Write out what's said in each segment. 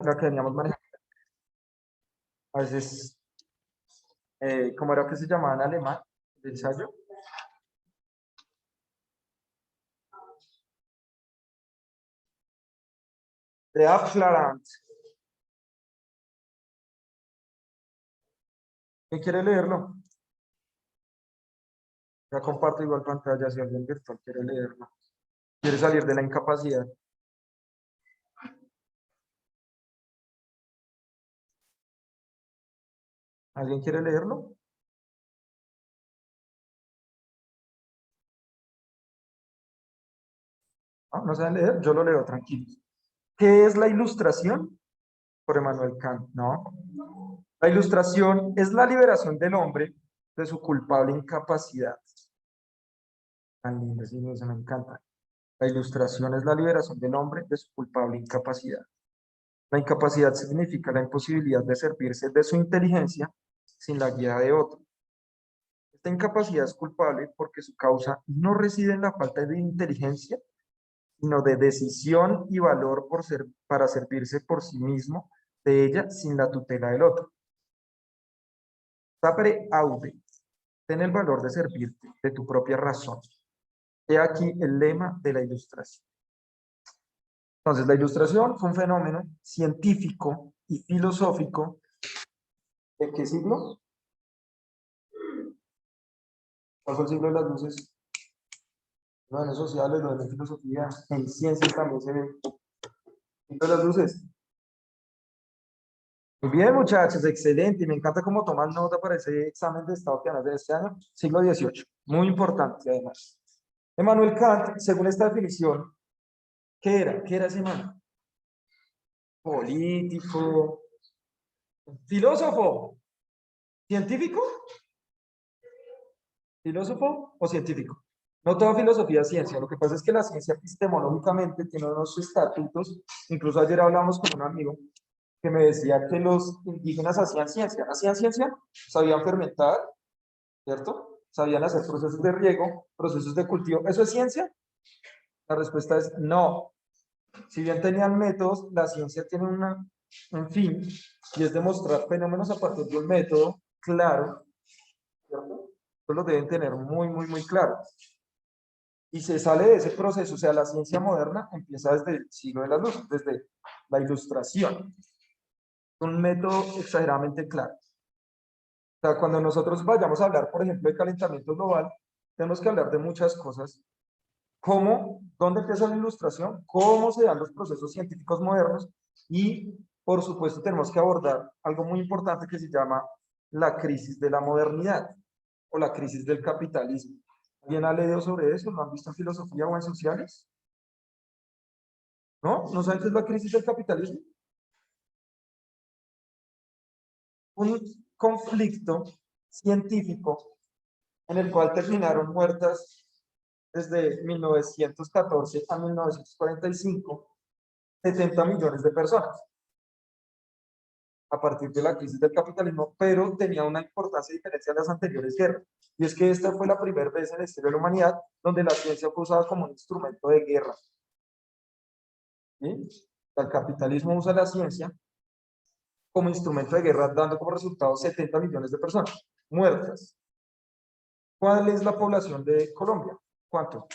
la que veníamos manejando. A veces, ¿cómo era que se llamaba en alemán el ensayo? De Abklarant. ¿Quién quiere leerlo? Ya comparto igual pantalla si alguien virtual quiere leerlo. Quiere salir de la incapacidad. ¿Alguien quiere leerlo? Ah, no saben leer, yo lo leo, tranquilo. ¿Qué es la ilustración? Por Emmanuel Kant, ¿no? La ilustración es la liberación del hombre de su culpable incapacidad. Tan lindo, sí, eso me encanta. La ilustración es la liberación del hombre de su culpable incapacidad. La incapacidad significa la imposibilidad de servirse de su inteligencia sin la guía de otro. Esta incapacidad es culpable porque su causa no reside en la falta de inteligencia, sino de decisión y valor para servirse por sí mismo de ella sin la tutela del otro. Sapere aude, ten el valor de servirte de tu propia razón. He aquí el lema de la ilustración. Entonces, la ilustración fue un fenómeno científico y filosófico. ¿De qué siglo? ¿Cuál fue el siglo de las luces? Lo de las sociales, lo de la filosofía, en ciencias también se ve. Siglo de las luces. Muy bien, muchachos, excelente. Me encanta cómo toman nota para ese examen de estado que van a hacer este año, siglo XVIII. Muy importante, además. Emmanuel Kant, según esta definición, ¿qué era? ¿Qué era ese man? Político, filósofo, científico, filósofo o científico. No toda filosofía es ciencia. Lo que pasa es que la ciencia epistemológicamente tiene unos estatutos. Incluso ayer hablamos con un amigo que me decía que los indígenas hacían ciencia, sabían fermentar, ¿cierto? Sabían hacer procesos de riego, procesos de cultivo. ¿Eso es ciencia? La respuesta es no. Si bien tenían métodos, la ciencia tiene un fin y es demostrar fenómenos a partir de un método claro, ¿cierto? Eso lo deben tener muy, muy, muy claro. Y se sale de ese proceso, o sea, la ciencia moderna empieza desde el siglo de la luz, desde la ilustración. Un método exageradamente claro. O sea, cuando nosotros vayamos a hablar, por ejemplo, de calentamiento global, tenemos que hablar de muchas cosas. ¿Cómo? ¿Dónde empieza la ilustración? ¿Cómo se dan los procesos científicos modernos? Y, por supuesto, tenemos que abordar algo muy importante que se llama la crisis de la modernidad o la crisis del capitalismo. ¿Alguien ha leído sobre eso? ¿Lo han visto en filosofía o en sociales? ¿No? ¿No saben qué es la crisis del capitalismo? Un conflicto científico en el cual terminaron muertas desde 1914 a 1945 70 millones de personas a partir de la crisis del capitalismo, pero tenía una importancia diferencia a las anteriores guerras. Y es que esta fue la primera vez en la historia de la humanidad donde la ciencia fue usada como un instrumento de guerra. ¿Sí? El capitalismo usa la ciencia como instrumento de guerra, dando como resultado 70 millones de personas muertas. ¿Cuál es la población de Colombia? ¿Cuánto?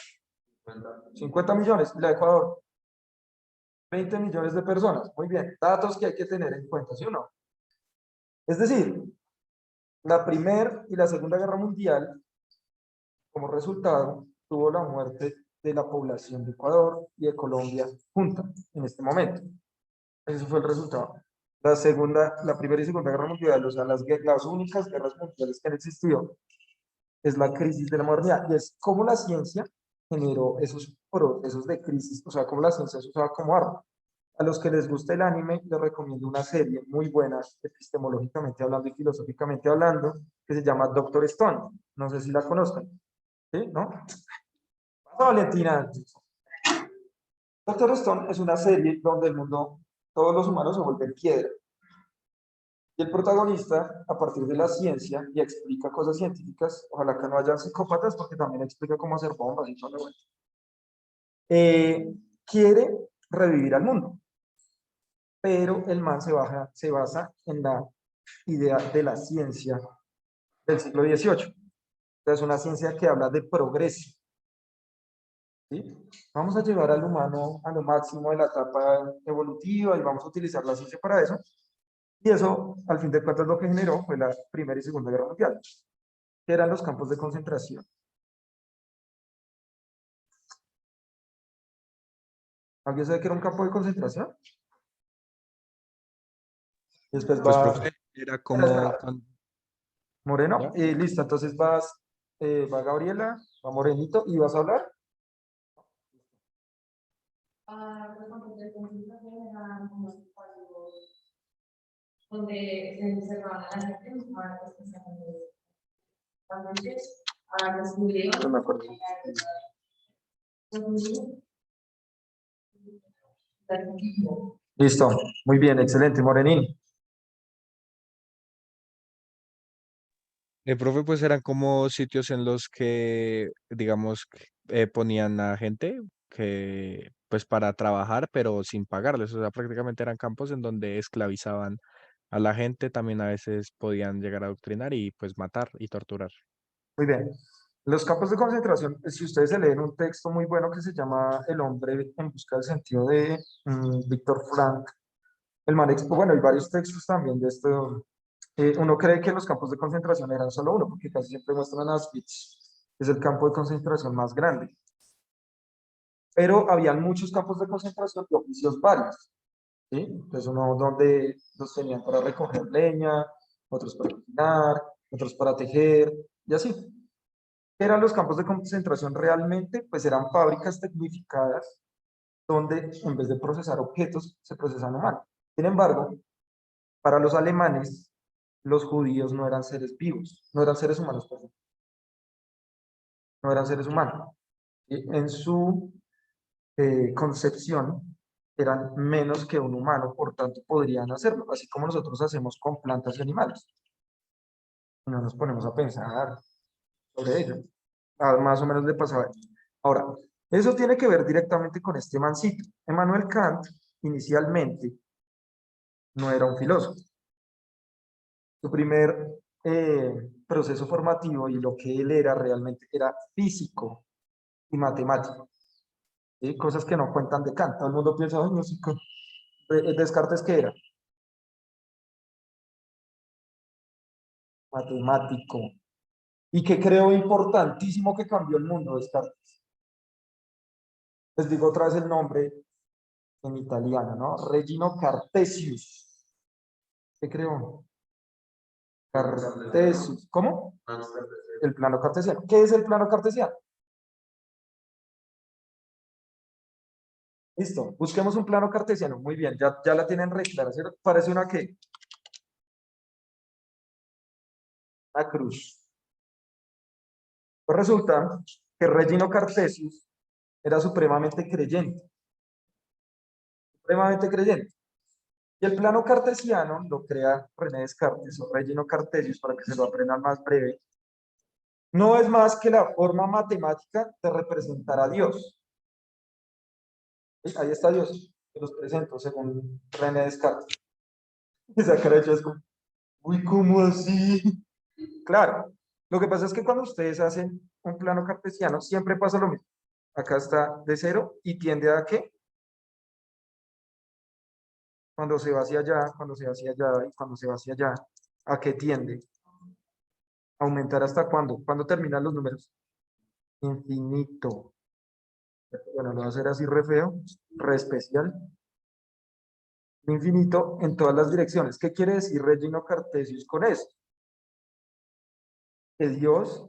50 millones. ¿Y la de Ecuador? 20 millones de personas. Muy bien. Datos que hay que tener en cuenta, ¿sí o no? Es decir, la Primera y la Segunda Guerra Mundial, como resultado, tuvo la muerte de la población de Ecuador y de Colombia junta en este momento. Ese fue el resultado. La Primera y Segunda Guerra Mundial, o sea, las únicas guerras mundiales que han existido, es la crisis de la modernidad. Y es como la ciencia generó esos procesos de crisis, o sea, como la ciencia se usaba como arma. A los que les gusta el anime, les recomiendo una serie muy buena, epistemológicamente hablando y filosóficamente hablando, que se llama Doctor Stone. No sé si la conozcan. ¿Sí? ¿No? Valentina. Doctor Stone es una serie donde el mundo, todos los humanos se vuelven piedra. Y el protagonista, a partir de la ciencia, y explica cosas científicas, ojalá que no hayan psicópatas, porque también explica cómo hacer bombas y todo lo bueno. Quiere revivir al mundo. pero el man se basa en la idea de la ciencia del siglo XVIII. Es una ciencia que habla de progreso. ¿Sí? Vamos a llevar al humano a lo máximo de la etapa evolutiva y vamos a utilizar la ciencia para eso. Y eso, al fin de cuentas, lo que generó fue la Primera y Segunda Guerra Mundial, que eran los campos de concentración. ¿Alguien sabe qué era un campo de concentración? Después Pues, va... profe, era Espera, como... espera. Moreno, ¿Ya? listo, entonces va Gabriela, va Morenito, y vas a hablar. Los campos de concentración eran unos espacios donde se encerraban a la gente para especialmente a los judíos. No me acuerdo. Listo, muy bien, excelente, Morenín. Profe, pues eran como sitios en los que, digamos, ponían a gente que, pues para trabajar, pero sin pagarles. O sea, prácticamente eran campos en donde esclavizaban a la gente, también a veces podían llegar a adoctrinar y pues matar y torturar. Muy bien. Los campos de concentración, si ustedes se leen un texto muy bueno que se llama El hombre en busca del sentido de Víctor Frank, el man, bueno, hay varios textos también de esto. Uno cree que los campos de concentración eran solo uno, porque casi siempre muestran Auschwitz, es el campo de concentración más grande. Pero habían muchos campos de concentración de oficios varios. ¿Sí? Entonces uno donde los tenían para recoger leña, otros para cocinar, otros para tejer, y así. Eran los campos de concentración realmente, pues eran fábricas tecnificadas donde en vez de procesar objetos, se procesan humanos. Sin embargo, para los alemanes, los judíos no eran seres vivos, no eran seres humanos, perdón, no eran seres humanos. Y en su concepción, eran menos que un humano, por tanto podrían hacerlo, así como nosotros hacemos con plantas y animales. No nos ponemos a pensar sobre ello. Más o menos le pasaba. Ahora, eso tiene que ver directamente con este mancito. Emmanuel Kant, inicialmente, no era un filósofo. Su primer proceso formativo y lo que él era realmente era físico y matemático. ¿Sí? Cosas que no cuentan de Kant. Todo el mundo piensa, ay, músico. Descartes, ¿qué era? Matemático. Y que creo importantísimo que cambió el mundo, Descartes. Les digo otra vez el nombre en italiano, ¿no? Regino Cartesius. ¿Qué creó? Cartesius. ¿Cómo? El plano cartesiano. ¿Qué es el plano cartesiano? Listo. Busquemos un plano cartesiano. Muy bien, ya la tienen re clara, ¿cierto? Parece una que. Una cruz. Pues resulta que Regino Cartesius era supremamente creyente. Supremamente creyente. Y el plano cartesiano lo crea René Descartes o Regino Cartesius para que se lo aprendan más breve. No es más que la forma matemática de representar a Dios. Ahí está Dios, que los presento según René Descartes. Esa cara de es como, uy, ¿cómo así? Claro, lo que pasa es que cuando ustedes hacen un plano cartesiano, siempre pasa lo mismo. Acá está de cero y tiende a qué? Cuando se va hacia allá, cuando se va hacia allá y cuando se va hacia allá, ¿a qué tiende? ¿Aumentar hasta cuándo? ¿Cuándo terminan los números? Infinito. Bueno, lo voy a hacer así re feo, re especial. Infinito en todas las direcciones. ¿Qué quiere decir Regino Cartesius con eso? Que Dios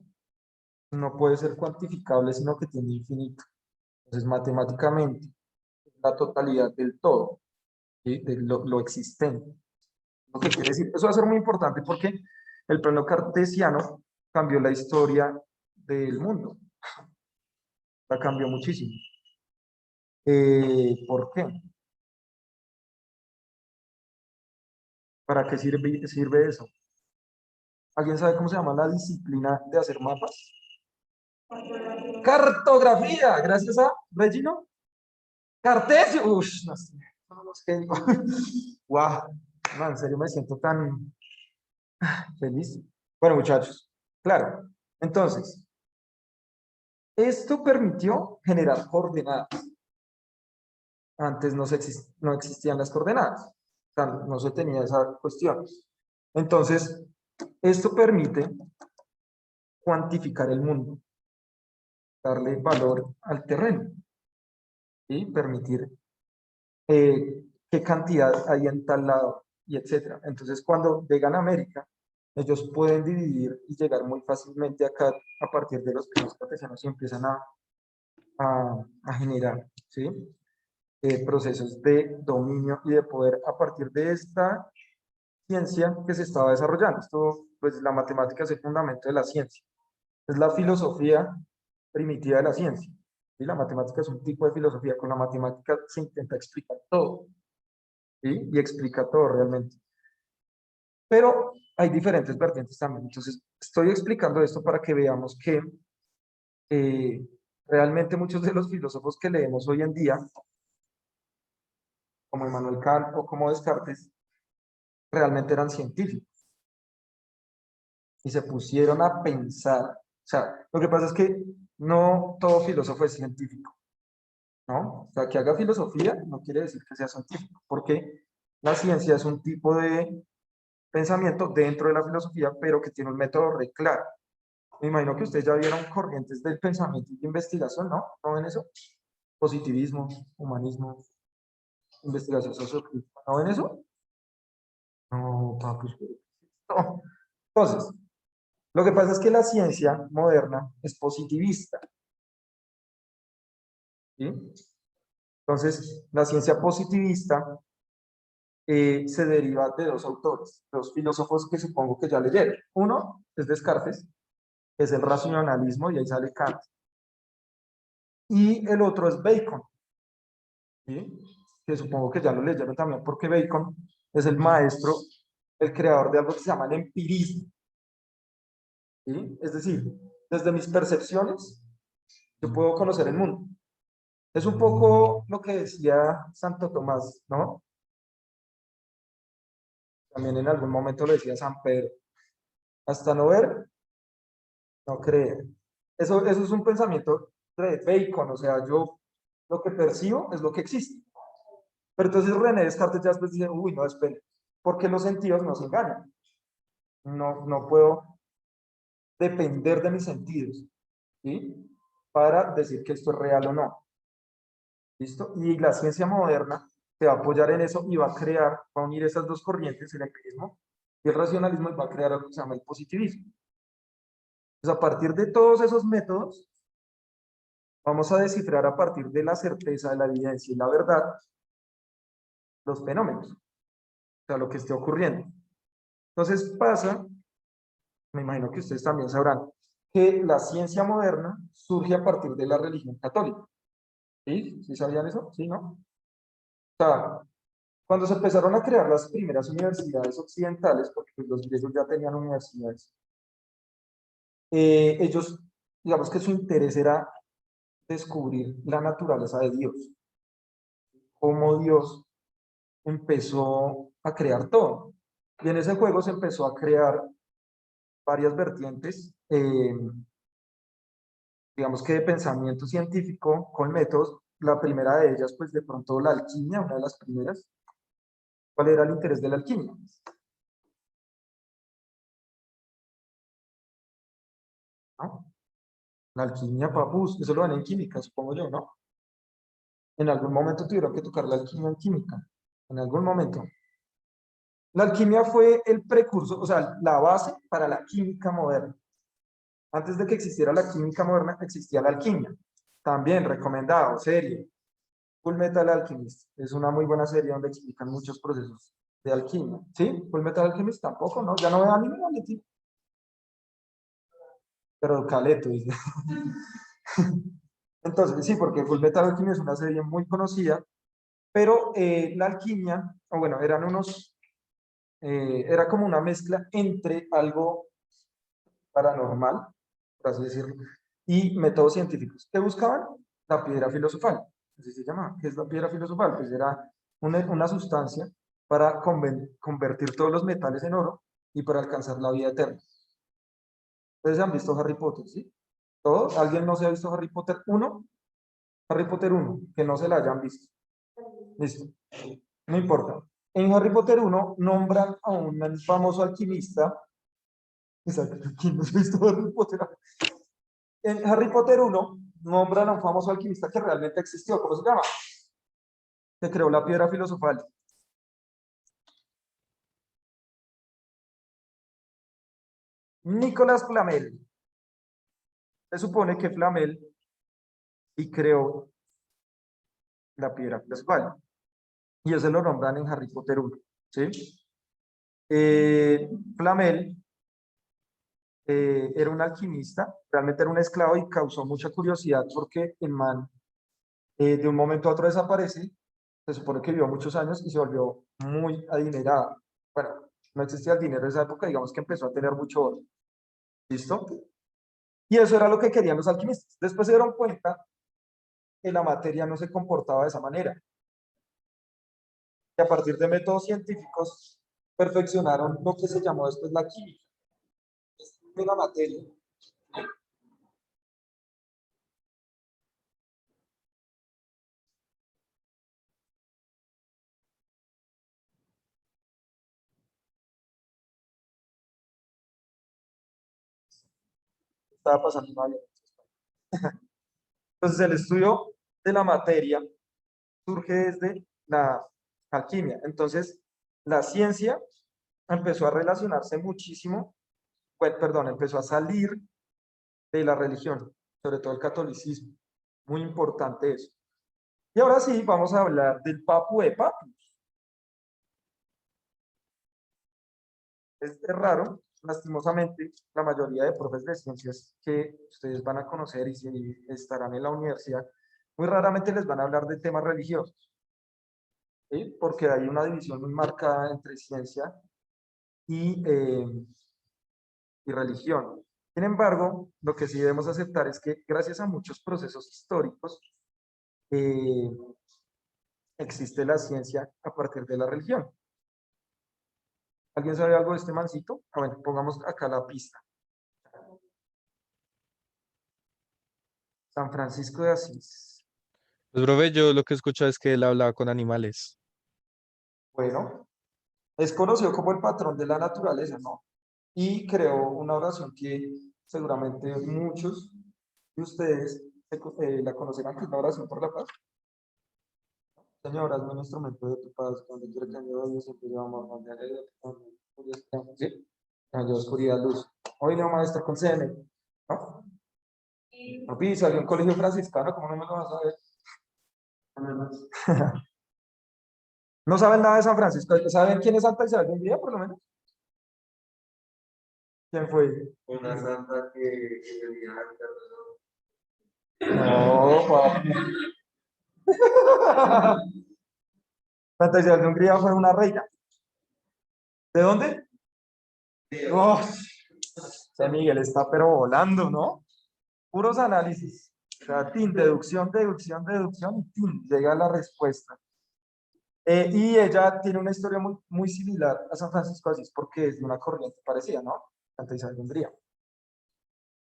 no puede ser cuantificable, sino que tiene infinito. Entonces, matemáticamente, es la totalidad del todo, ¿sí? De lo existente. Lo que quiere decir, eso va a ser muy importante porque el plano cartesiano cambió la historia del mundo. La cambió muchísimo. ¿Por qué? ¿Para qué sirve eso? ¿Alguien sabe cómo se llama la disciplina de hacer mapas? Cartografía, gracias a Regino Cartesio. Ush, no sé. Vamos, que digo, wow, no, en serio me siento tan feliz. Bueno, muchachos, claro, entonces, esto permitió generar coordenadas. Antes no existían las coordenadas, o sea, no se tenía esa cuestión. Entonces, esto permite cuantificar el mundo, darle valor al terreno y permitir qué cantidad hay en tal lado y etcétera. Entonces, cuando llegan a América, ellos pueden dividir y llegar muy fácilmente acá a partir de los primeros cartesianos y empiezan a generar, ¿sí? Procesos de dominio y de poder a partir de esta ciencia que se estaba desarrollando. Esto, pues la matemática es el fundamento de la ciencia. Es la filosofía primitiva de la ciencia. Y la matemática es un tipo de filosofía. Con la matemática se intenta explicar todo. ¿Sí? Y explica todo realmente. Pero hay diferentes vertientes también. Entonces, estoy explicando esto para que veamos que realmente muchos de los filósofos que leemos hoy en día, como Immanuel Kant o como Descartes, realmente eran científicos y se pusieron a pensar. O sea, lo que pasa es que no todo filósofo es científico, ¿no? O sea, que haga filosofía no quiere decir que sea científico, porque la ciencia es un tipo de pensamiento dentro de la filosofía, pero que tiene un método re claro. Me imagino que ustedes ya vieron corrientes del pensamiento y de investigación, ¿no? ¿No ven eso? Positivismo, humanismo, investigación sociológica. ¿No ven eso? No, papi. No. Entonces, lo que pasa es que la ciencia moderna es positivista, ¿sí? Entonces, la ciencia positivista se deriva de dos autores, dos filósofos que supongo que ya leyeron. Uno es Descartes, que es el racionalismo, y ahí sale Kant. Y el otro es Bacon, ¿sí? Que supongo que ya lo leyeron también, porque Bacon es el maestro, el creador de algo que se llama el empirismo, ¿sí? Es decir, desde mis percepciones, yo puedo conocer el mundo. Es un poco lo que decía Santo Tomás, ¿no? También en algún momento lo decía San Pedro. Hasta no ver, no creer. Eso es un pensamiento de Bacon, o sea, yo lo que percibo es lo que existe. Pero entonces René Descartes ya después dice, uy, no, espere, porque los sentidos nos engañan. No puedo depender de mis sentidos, ¿sí? Para decir que esto es real o no. ¿Listo? Y la ciencia moderna se va a apoyar en eso y va a crear, va a unir esas dos corrientes, el empirismo y el racionalismo, y va a crear algo que se llama el positivismo. Entonces, a partir de todos esos métodos, vamos a descifrar a partir de la certeza, de la evidencia y la verdad, los fenómenos, o sea, lo que esté ocurriendo. Entonces pasa, me imagino que ustedes también sabrán, que la ciencia moderna surge a partir de la religión católica. ¿Sí? ¿Sí sabían eso? ¿Sí, no? O sea, cuando se empezaron a crear las primeras universidades occidentales, porque pues, los griegos ya tenían universidades, ellos, digamos que su interés era descubrir la naturaleza de Dios, cómo Dios empezó a crear todo. Y en ese juego se empezó a crear varias vertientes, digamos que de pensamiento científico con métodos. La primera de ellas, pues de pronto la alquimia, una de las primeras. ¿Cuál era el interés de la alquimia? ¿No? La alquimia, papus, eso lo ven en química, supongo yo, ¿no? En algún momento tuvieron que tocar la alquimia en química, en algún momento. La alquimia fue el precursor, o sea, la base para la química moderna. Antes de que existiera la química moderna, existía la alquimia. También recomendado, serie. Full Metal Alchemist. Es una muy buena serie donde explican muchos procesos de alquimia. ¿Sí? Full Metal Alchemist tampoco, ¿no? Ya no veo anime, Valentín. Pero Caleto, dice. Entonces, sí, porque Full Metal Alchemist es una serie muy conocida, pero la alquimia, o bueno, era como una mezcla entre algo paranormal, por así decirlo, y métodos científicos. ¿Qué buscaban? La piedra filosofal. Así se llama. ¿Qué es la piedra filosofal? Pues era una sustancia para convertir todos los metales en oro y para alcanzar la vida eterna. Ustedes han visto Harry Potter, ¿sí? ¿Todos? ¿Alguien no se ha visto Harry Potter 1? Harry Potter 1, que no se la hayan visto. Listo. No importa. En Harry Potter 1 nombran a un famoso alquimista. Exacto. ¿Quién no se ha visto Harry Potter? En Harry Potter 1 nombran a un famoso alquimista que realmente existió. ¿Cómo se llama? Que creó la piedra filosofal. Nicolas Flamel. Se supone que Flamel y creó la piedra filosofal. Y eso lo nombran en Harry Potter 1. ¿Sí? Flamel era un alquimista, realmente era un esclavo y causó mucha curiosidad porque el man de un momento a otro desaparece, se supone que vivió muchos años y se volvió muy adinerado. Bueno, no existía el dinero en esa época, digamos que empezó a tener mucho oro. ¿Listo? Y eso era lo que querían los alquimistas. Después se dieron cuenta que la materia no se comportaba de esa manera. Y a partir de métodos científicos perfeccionaron lo que se llamó después la química de la materia. Estaba pasando una avión. Entonces el estudio de la materia surge desde la alquimia. Entonces la ciencia empezó a relacionarse muchísimo, pues, perdón, empezó a salir de la religión, sobre todo el catolicismo. Muy importante eso. Y ahora sí, vamos a hablar del Papu de Papus. Es raro, lastimosamente, la mayoría de profes de ciencias que ustedes van a conocer y si estarán en la universidad, muy raramente les van a hablar de temas religiosos, ¿sí? Porque hay una división muy marcada entre ciencia y religión. Sin embargo, lo que sí debemos aceptar es que gracias a muchos procesos históricos eh, existe la ciencia a partir de la religión. ¿Alguien sabe algo de este mancito? Ah, bueno, pongamos acá la pista. San Francisco de Asís. Pues, profe, yo lo que escucho es que él hablaba con animales. Bueno, es conocido como el patrón de la naturaleza, ¿no? Y creó una oración que seguramente muchos de ustedes la conocerán, que es la oración por la paz. Señor, hazme un instrumento de tu paz, donde quiera que ande Dios, siempre yo amor, donde haya ¿sí? Donde oscuridad, luz. Hoy no, maestro, concédeme, ¿no? Papi, salió un colegio franciscano, ¿cómo no me lo vas a ver? No saben nada de San Francisco. ¿Saben quién es Santa Isabel de Hungría, por lo menos? ¿Quién fue? Una santa que vivía en no, papi. Santa Isabel de Hungría fue una reina. ¿De dónde? Oh, ese Miguel está pero volando, ¿no? Puros análisis. O sea, tin, deducción, deducción, deducción, y tin, llega a la respuesta. Y ella tiene una historia muy, muy similar a San Francisco de Asís porque es de una corriente parecida, ¿no? Santa Isabel de Hungría.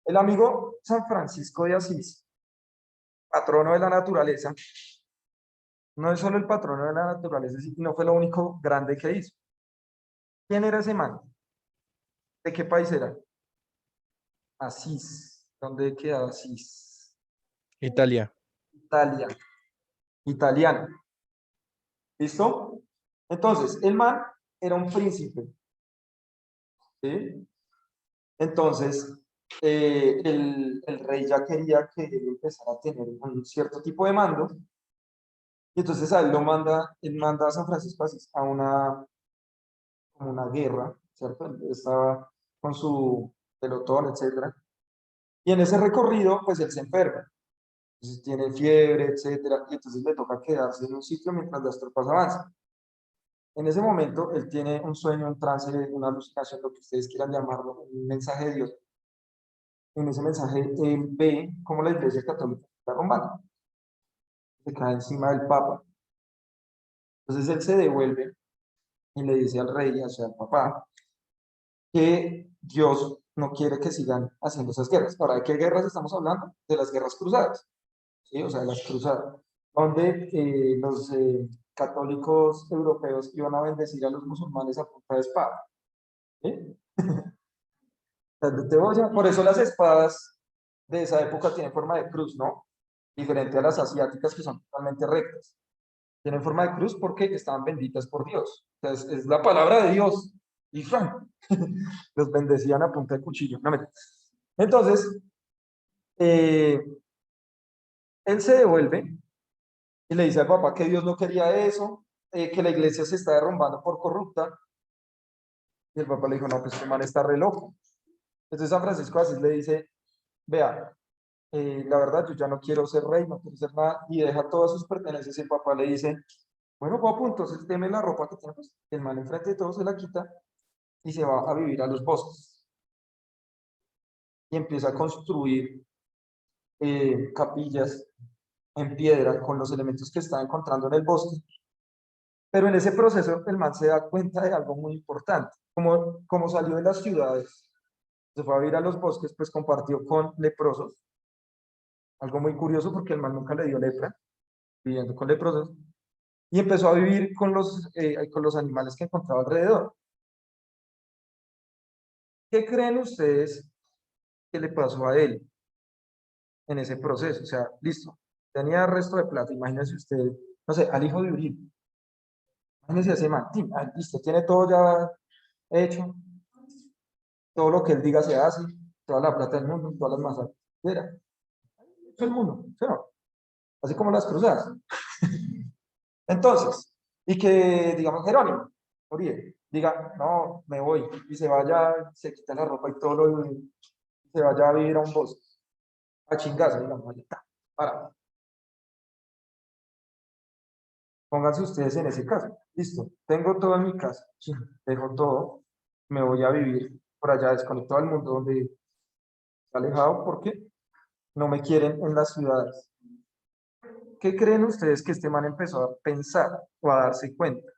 El amigo San Francisco de Asís, patrono de la naturaleza, no es solo el patrono de la naturaleza, sino fue lo único grande que hizo. ¿Quién era ese man? ¿De qué país era? Asís. ¿Dónde queda Asís? Italia. Italia. Italiano. ¿Listo? Entonces, el man era un príncipe. ¿Sí? Entonces, el rey ya quería que él empezara a tener un cierto tipo de mando. Y entonces a él él manda a San Francisco Asís a como una guerra, ¿cierto? Él estaba con su pelotón, etcétera. Y en ese recorrido, pues él se enferma. Entonces tiene fiebre, etcétera. Y entonces le toca quedarse en un sitio mientras las tropas avanzan. En ese momento, él tiene un sueño, un trance, una alucinación, lo que ustedes quieran llamarlo, un mensaje de Dios. En ese mensaje, él ve cómo la Iglesia Católica está romana. Se cae encima del Papa. Entonces él se devuelve y le dice al rey, o sea, al papá, que Dios no quiere que sigan haciendo esas guerras. Ahora, ¿de qué guerras estamos hablando? De las guerras cruzadas, ¿sí? O sea, de las cruzadas, donde los católicos europeos iban a bendecir a los musulmanes a punta de espada. ¿Sí? Por eso las espadas de esa época tienen forma de cruz, ¿no? Diferente a las asiáticas que son totalmente rectas. Tienen forma de cruz porque estaban benditas por Dios. Entonces, es la palabra de Dios. Y Frank, los bendecían a punta de cuchillo. No, entonces, eh, él se devuelve y le dice al papá que Dios no quería eso, que la iglesia se está derrumbando por corrupta. Y el papá le dijo, no, pues este man está re loco. Entonces San Francisco de Asís le dice, vea, la verdad yo ya no quiero ser rey, no quiero ser nada, y deja todas sus pertenencias. Y el papá le dice, bueno, papu, entonces teme la ropa que tiene, pues el man enfrente de todo se la quita y se va a vivir a los bosques. Y empieza a construir capillas en piedra con los elementos que está encontrando en el bosque. Pero en ese proceso el man se da cuenta de algo muy importante. Como salió de las ciudades, se fue a vivir a los bosques, pues compartió con leprosos. Algo muy curioso porque el man nunca le dio lepra, viviendo con leprosos. Y empezó a vivir con los animales que encontraba alrededor. ¿Qué creen ustedes que le pasó a él en ese proceso? O sea, listo, tenía resto de plata. Imagínense usted, no sé, al hijo de Uribe. Imagínense ese man, listo, tiene todo ya hecho, todo lo que él diga se hace, toda la plata del mundo, todas las masas. Era, todo el mundo, ¿sí o no? Así como las cruzadas. Entonces, y que, digamos, Jerónimo, Uribe, diga, no, me voy, y se vaya, se quita la ropa y todo lo, y se vaya a vivir a un bosque, a chingarse, digamos, allá está, para. Pónganse ustedes en ese caso. Listo, tengo todo en mi casa, sí, dejo todo, me voy a vivir por allá desconectado del mundo donde está alejado porque no me quieren en las ciudades. ¿Qué creen ustedes que este man empezó a pensar o a darse cuenta?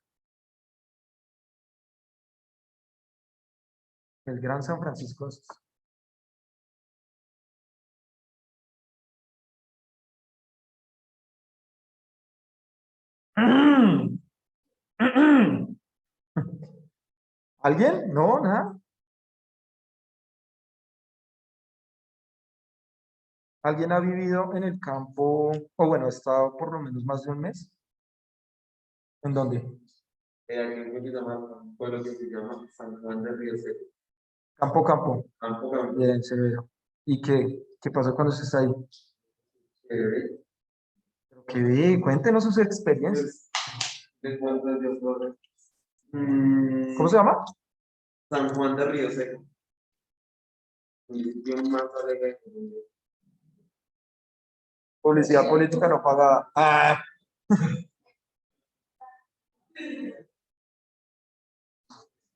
El gran San Francisco. ¿Alguien? No, nada. ¿Alguien ha vivido en el campo, o bueno, ha estado por lo menos más de un mes? ¿En dónde? Hay un pueblo que se llama San Juan de Río Seco. Campo, campo. Campo Grande. Bien, severo. ¿Y qué pasó cuando se está ahí? Eh, ¿Qué ve? Cuéntenos sus experiencias. ¿De cuántos Dios corre? ¿Cómo se llama? San Juan de Río Seco. El sitio más alegre de Colombia. Publicidad política no pagada. Ah.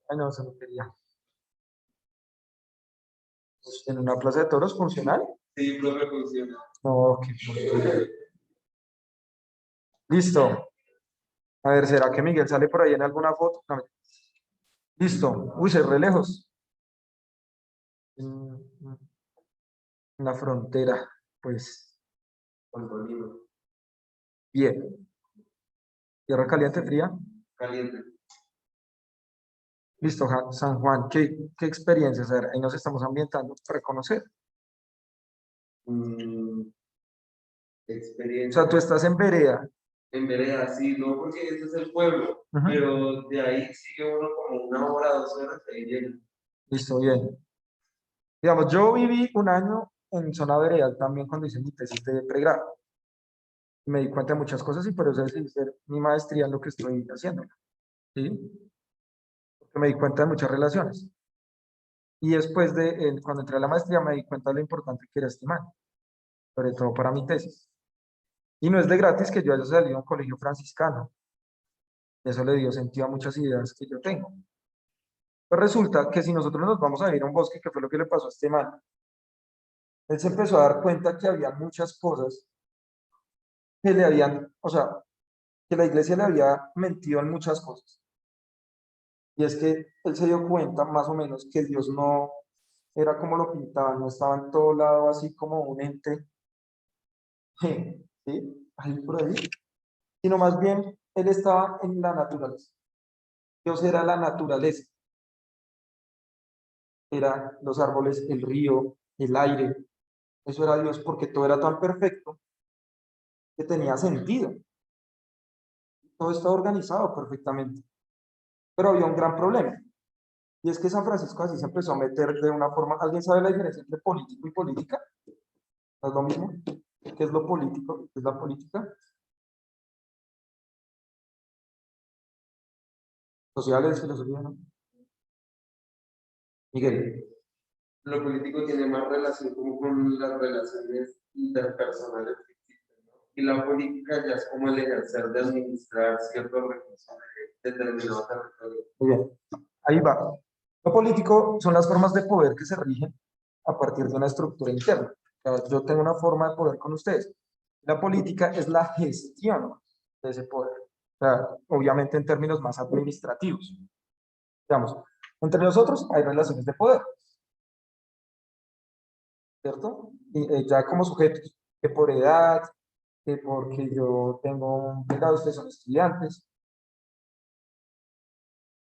Ay, no, se lo quería. Pues, ¿en una plaza de toros funcional? Sí, profe, funciona. No, qué. Listo. A ver, ¿será que Miguel sale por ahí en alguna foto? No, listo. Uy, se re lejos. En la frontera. Pues, Con Tolima. bien. Tierra caliente, fría. Caliente. Listo, San Juan. ¿Qué experiencias? A ver, ahí nos estamos ambientando para conocer. Mm, O experiencia. sea, tú estás en vereda. En vereda, sí, no porque este es el pueblo, Ujú. pero de ahí sigue uno como 1 hora, 2 horas, ahí llega. Listo, bien. Digamos, yo viví un año en zona veredal también cuando hice mi tesis de pregrado. Me di cuenta de muchas cosas y por eso decidí hacer mi maestría en lo que estoy haciendo. ¿Sí? Porque me di cuenta de muchas relaciones. Y después cuando entré a la maestría me di cuenta de lo importante que era este man, sobre todo para mi tesis. Y no es de gratis que yo haya salido a un colegio franciscano. Eso le dio sentido a muchas ideas que yo tengo. Pues resulta que si nosotros nos vamos a ir a un bosque, que fue lo que le pasó a este man, él se empezó a dar cuenta que había muchas cosas que le habían, o sea, que la iglesia le había mentido en muchas cosas. Y es que él se dio cuenta más o menos que Dios no era como lo pintaban, no estaba en todo lado así como un ente, ¿sí? Ahí por ahí, sino más bien él estaba en la naturaleza. Dios era la naturaleza, eran los árboles, el río, el aire, eso era Dios porque todo era tan perfecto que tenía sentido, todo estaba organizado perfectamente. Pero había un gran problema, y es que San Francisco así se empezó a meter de una forma. ¿Alguien sabe la diferencia entre político y política? ¿No es lo mismo? ¿Qué es lo político? ¿Qué es la política? Sociales, filosofía, ¿no? Miguel. Lo político tiene más relación como con las relaciones interpersonales que existen, ¿no? Y la política ya es como el ejercer de administrar ciertos recursos de determinado territorio. Muy bien, ahí va. Lo político son las formas de poder que se rigen a partir de una estructura interna. O sea, yo tengo una forma de poder con ustedes. La política es la gestión de ese poder. O sea, obviamente en términos más administrativos. Digamos, entre nosotros hay relaciones de poder, ¿cierto? Y ya como sujetos, que por edad, que porque yo tengo un legado, ustedes son estudiantes,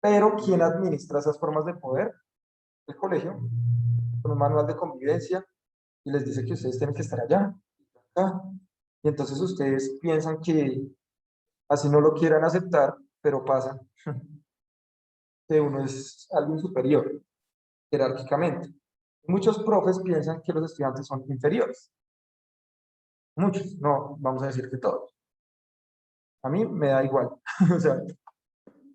pero ¿quién administra esas formas de poder? El colegio, con un manual de convivencia, y les dice que ustedes tienen que estar allá, acá. Y entonces ustedes piensan que así no lo quieran aceptar, pero pasa que uno es alguien superior, jerárquicamente. Muchos profes piensan que los estudiantes son inferiores. Muchos, no vamos a decir que todos. A mí me da igual. O sea,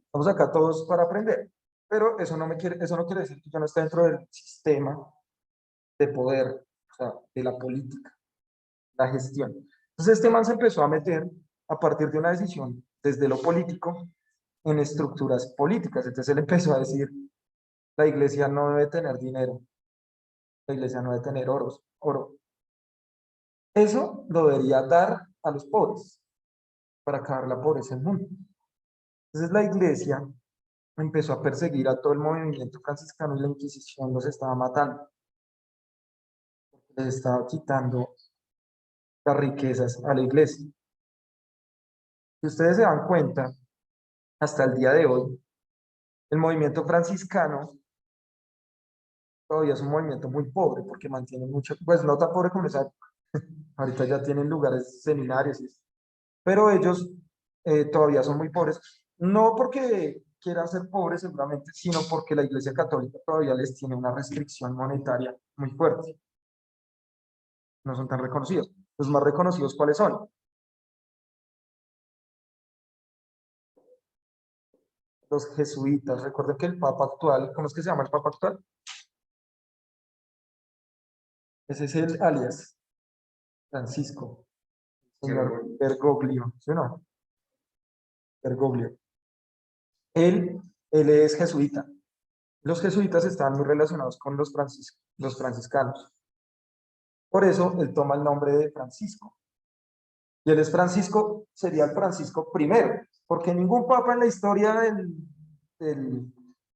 estamos acá todos para aprender. Pero eso no quiere decir que yo no esté dentro del sistema de poder, o sea, de la política, la gestión. Entonces este man se empezó a meter a partir de una decisión desde lo político en estructuras políticas. Entonces él empezó a decir, la iglesia no debe tener dinero, la iglesia no debe tener oro. Eso lo debería dar a los pobres para acabar la pobreza en el mundo. Entonces la iglesia empezó a perseguir a todo el movimiento franciscano y la Inquisición los estaba matando. Les estaba quitando las riquezas a la iglesia. Si ustedes se dan cuenta, hasta el día de hoy, el movimiento franciscano todavía es un movimiento muy pobre porque mantiene mucho, pues no tan pobre como esa época. Ahorita ya tienen lugares, seminarios, pero ellos todavía son muy pobres, no porque quieran ser pobres seguramente, sino porque la Iglesia Católica todavía les tiene una restricción monetaria muy fuerte. No son tan reconocidos. Los más reconocidos, ¿cuáles son? Los jesuitas. Recuerden que el Papa actual, ¿cómo es que se llama el Papa actual? Ese es el alias, Francisco, señor Bergoglio, ¿sí o no? Bergoglio. Él, él es jesuita. Los jesuitas están muy relacionados con los franciscanos. Por eso él toma el nombre de Francisco. Y él es Francisco, sería el Francisco primero, porque ningún papa en la historia del-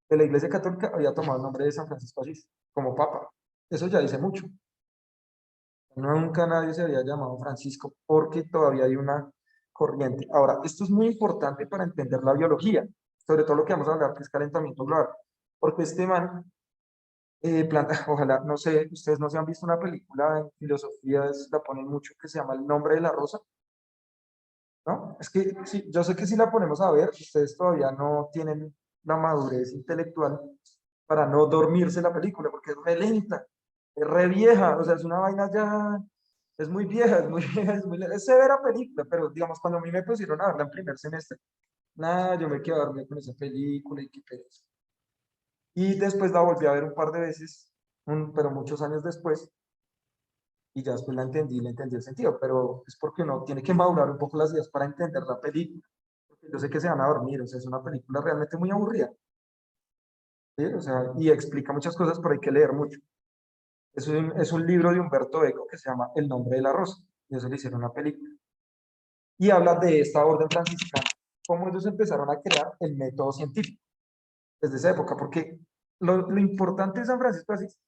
de la Iglesia Católica había tomado el nombre de San Francisco Asís como papa. Eso ya dice mucho. Nunca nadie se había llamado Francisco porque todavía hay una corriente. Ahora, esto es muy importante para entender la biología, sobre todo lo que vamos a hablar, que es calentamiento global, porque este man ojalá, no sé, ustedes no se han visto una película en filosofía, la ponen mucho, que se llama El nombre de la rosa, ¿no? Es que sí, yo sé que si la ponemos a ver, ustedes todavía no tienen la madurez intelectual para no dormirse la película, porque es re lenta, es re vieja, o sea, es una vaina ya, es muy vieja, es muy vieja, es severa película, pero digamos, cuando a mí me pusieron a verla en primer semestre, nada, yo me quedé a dormir con esa película y qué pereza. Y después la volví a ver un par de veces, pero muchos años después, y ya después le entendí el sentido, pero es porque uno tiene que madurar un poco las ideas para entender la película. Porque yo sé que se van a dormir, o sea, es una película realmente muy aburrida, ¿sí? O sea, y explica muchas cosas, pero hay que leer mucho. Es un libro de Humberto Eco que se llama El nombre de la rosa, y eso le hicieron una película. y habla de esta orden franciscana, cómo ellos empezaron a crear el método científico desde esa época, porque lo importante de San Francisco de Asís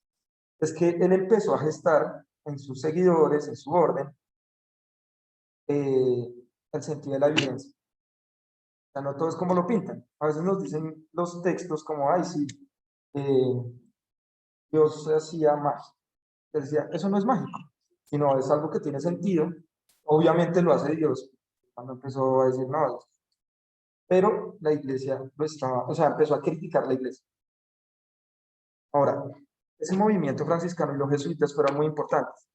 es que él empezó a gestar en sus seguidores, en su orden, el sentido de la evidencia. O sea, no todo es como lo pintan. A veces nos dicen los textos como, ay, sí, Dios hacía magia. Él decía, eso no es mágico, sino es algo que tiene sentido. Obviamente lo hace Dios. Cuando empezó a decir, no, pero la iglesia lo estaba, o sea, empezó a criticar la iglesia. Ahora, ese movimiento franciscano y los jesuitas fueron muy importantes.